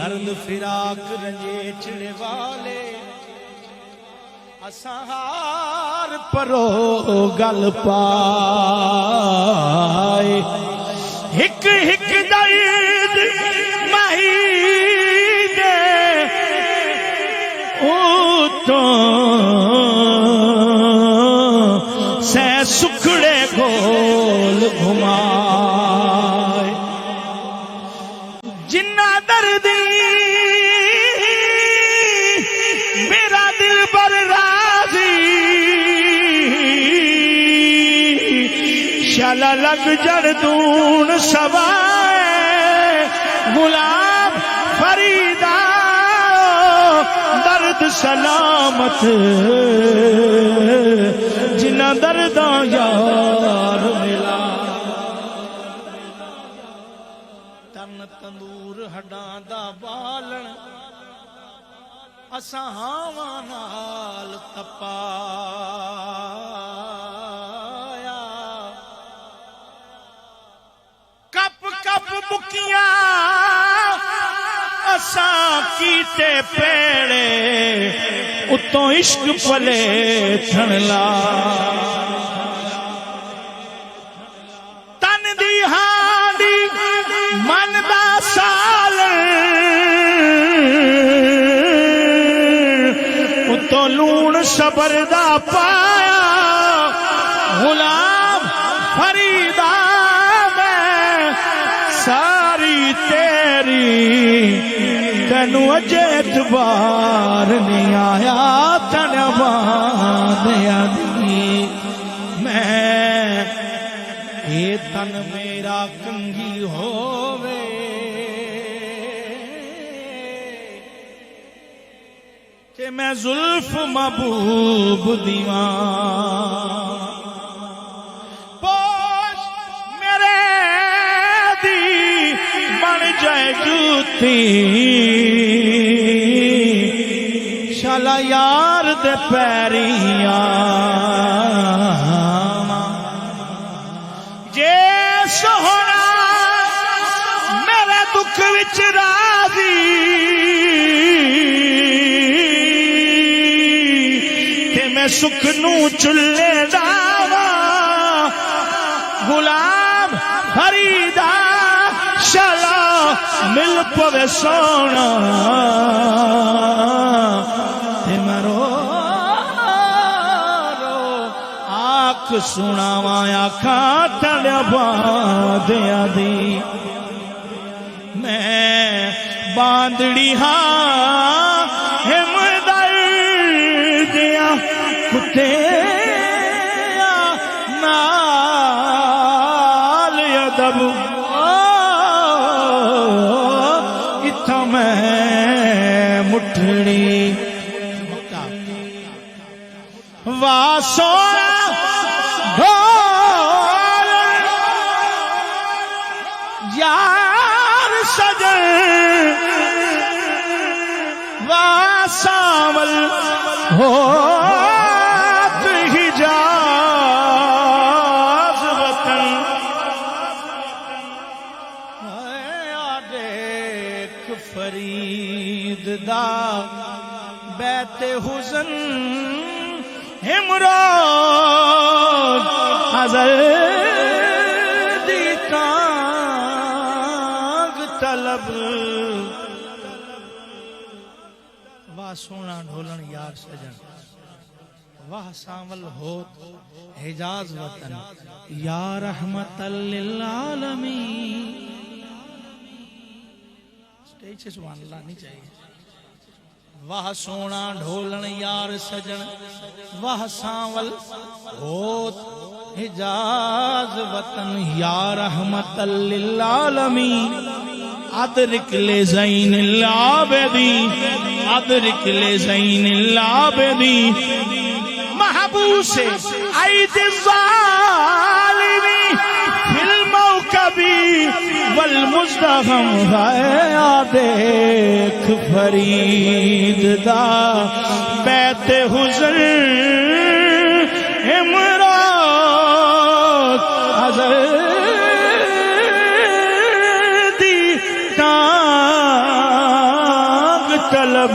درد فراق رنجے چڑے والے اسہار پرو گل پائے ہک ہک درد مہی دے اوتوں سے سکھڑے گول گھمائے جنہ دردی میرا دل پر راضی شالا لگ جردون سوائے غلام فریدہ درد سلامت جنہ درداں یار ملا تن تندور ہڈاں دا بالن اساں ہاواں نال تپایا کپ کپ بکیاں اساں کیتے پیڑے اتوں عشق پلے تھن لا تن دی ہانڈی من دا سال اتوں لون صبر دا پایا غلام فریدہ میں ساری تیری تینو اجے اعتبار نہیں آیا تنوان یادی میں یہ تن میرا کنگی ہووے کہ میں زلف محبوب دیوان پوش میرے دی بن جائے جوتی شالا یار دے پیریاں جے سوہنا میرے دکھ وچ راضی تے میں سکھ نو چلے داوا غلام فریدہ شالا مل پوے سونا تے مرو آنکھ سنا وایا کھاتڑ باندیا دی میں باندڑی ہاں ہم دردیا کتے نال ادب اتھا میں مٹھڑی واسونا ڈھول یار سجن واسامل ہوت حجاز وطن دیکھ فرید دا بیت حزن ہمراز حضر دی کانگ طلب واہ سونا ڈھولن یار سجن واہ سامل ہوت حجاز وطن یا رحمت للعالمین سٹیج سے سبحان اللہ نہیں چاہیے واہ سونا ڈھولن یار سجن واہ سانول ہوت حجاز وطن یا رحمت للعالمین ادرک لزین العابدین ادرک لزین العابدین محبوس عید الظالمی فی الموکبی والمزدغم دیکھ فرید دا بیت حضر امراض حضر دی طلب